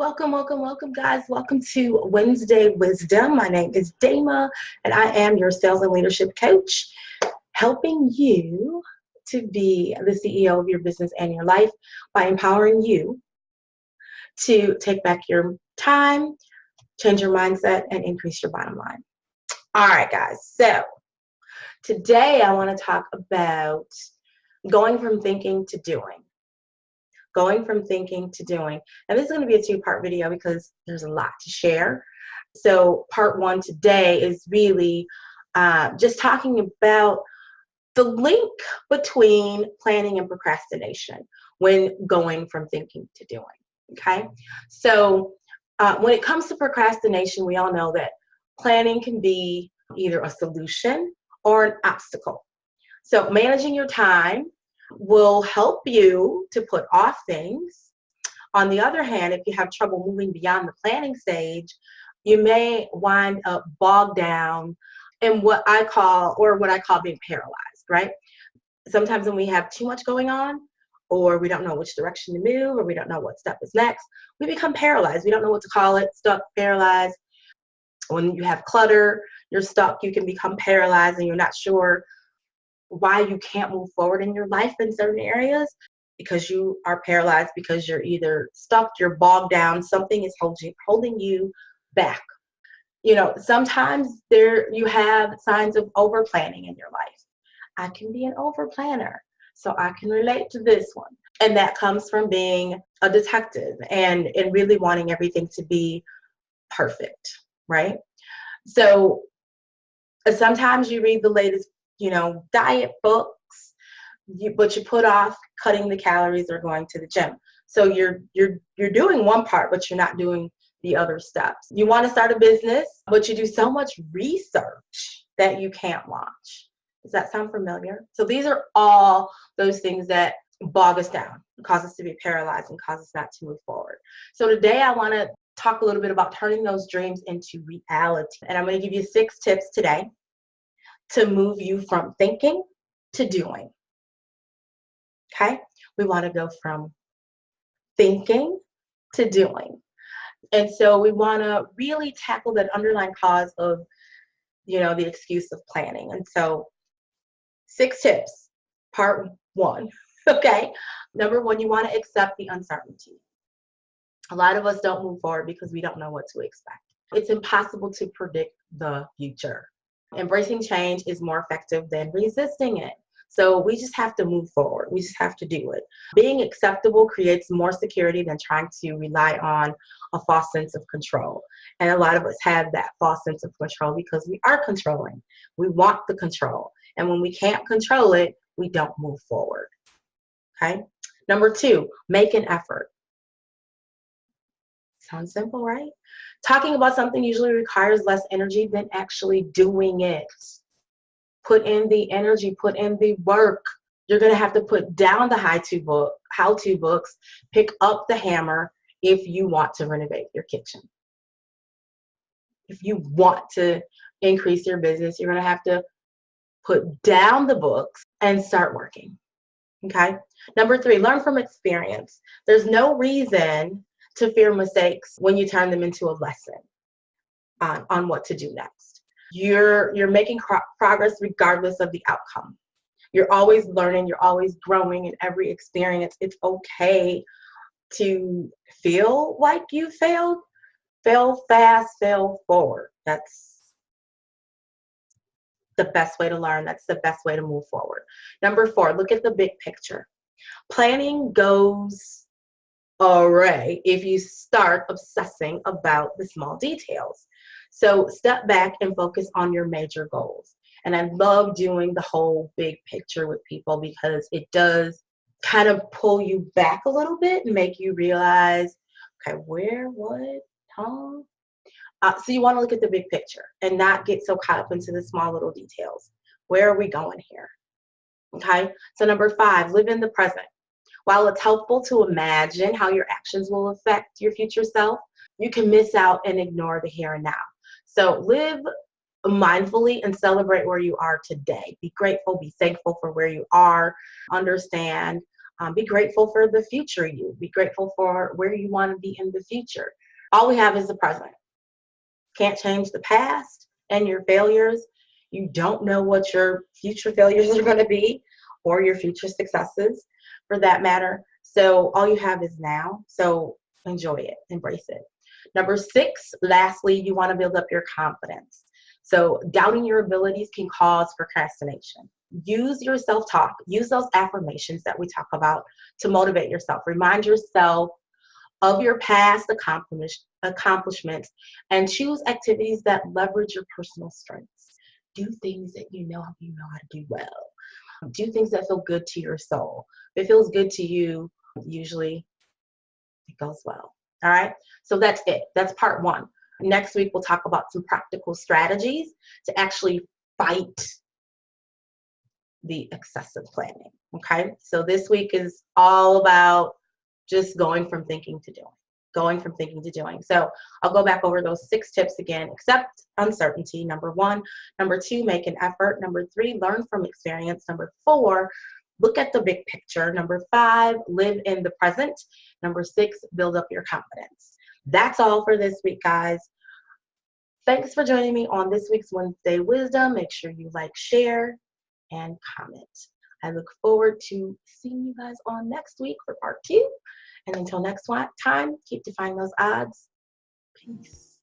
Welcome, welcome, welcome, guys. Welcome to Wednesday Wisdom. My name is Dama, and I am your sales and leadership coach, helping you to be the CEO of your business and your life by empowering you to take back your time, change your mindset, and increase your bottom line. All right, guys. So today I want to talk about going from thinking to doing. Going from thinking to doing. And this is going to be a two-part video because there's a lot to share. So part one today is really just talking about the link between planning and procrastination when going from thinking to doing. Okay. So when it comes to procrastination, we all know that planning can be either a solution or an obstacle. So managing your time will help you to put off things. On the other hand, if you have trouble moving beyond the planning stage, you may wind up bogged down in what I call being paralyzed, right? Sometimes when we have too much going on, or we don't know which direction to move, or we don't know what step is next, we become paralyzed. We don't know what to call it, stuck, paralyzed. When you have clutter, you're stuck, you can become paralyzed and you're not sure why you can't move forward in your life in certain areas, because you are paralyzed, because you're either stuck, you're bogged down, something is holding you back. You know, sometimes you have signs of over planning in your life. I can be an over planner, so I can relate to this one. And that comes from being a detective and really wanting everything to be perfect, right? So sometimes you read the latest diet books, but you put off cutting the calories or going to the gym. So you're doing one part, but you're not doing the other steps. You want to start a business, but you do so much research that you can't launch. Does that sound familiar? So these are all those things that bog us down, cause us to be paralyzed, and cause us not to move forward. So today I want to talk a little bit about turning those dreams into reality. And I'm going to give you 6 tips today to move you from thinking to doing. Okay? We want to go from thinking to doing. And so we want to really tackle that underlying cause of, the excuse of planning. And so 6 tips, part 1. Okay? Number 1, you want to accept the uncertainty. A lot of us don't move forward because we don't know what to expect. It's impossible to predict the future. Embracing change is more effective than resisting it. So we just have to move forward. We just have to do it. Being acceptable creates more security than trying to rely on a false sense of control. And a lot of us have that false sense of control because we are controlling. We want the control. And when we can't control it, we don't move forward. Okay? Number 2, make an effort. Sounds simple, right? Talking about something usually requires less energy than actually doing it. Put in the energy, put in the work. You're going to have to put down the how-to books, pick up the hammer if you want to renovate your kitchen. If you want to increase your business, you're going to have to put down the books and start working. Okay? Number 3, learn from experience. There's no reason to fear mistakes when you turn them into a lesson on what to do next. You're making progress regardless of the outcome. You're always learning, you're always growing in every experience. It's okay to feel like you failed. Fail fast, fail forward. That's the best way to learn. That's the best way to move forward. Number 4, look at the big picture. Planning goes array if you start obsessing about the small details. So step back and focus on your major goals. And I love doing the whole big picture with people because it does kind of pull you back a little bit and make you realize, okay, where, what, huh? So you want to look at the big picture and not get so caught up into the small little details. Where are we going here? Okay, so number 5, live in the present. While it's helpful to imagine how your actions will affect your future self, you can miss out and ignore the here and now. So live mindfully and celebrate where you are today. Be grateful, be thankful for where you are. Understand Be grateful for the future you. Be grateful for where you want to be in the future. All we have is the present. Can't change the past and your failures. You don't know what your future failures are going to be or your future successes for that matter. So all you have is now. So enjoy it, embrace it. Number 6, lastly, you want to build up your confidence. So doubting your abilities can cause procrastination. Use your self-talk, use those affirmations that we talk about to motivate yourself. Remind yourself of your past accomplishments and choose activities that leverage your personal strengths. Do things that you know how to do well. Do things that feel good to your soul. If it feels good to you, usually it goes well. All right. So that's it. That's part 1. Next week, we'll talk about some practical strategies to actually fight the excessive planning. Okay. So this week is all about just going from thinking to doing. Going from thinking to doing. So I'll go back over those 6 tips again. Accept uncertainty, number 1. Number 2, make an effort. Number 3, learn from experience. Number 4, look at the big picture. Number 5, live in the present. Number 6, build up your confidence. That's all for this week, guys. Thanks for joining me on this week's Wednesday Wisdom. Make sure you like, share, and comment. I look forward to seeing you guys on next week for part 2. And until next time, keep defying those odds. Peace.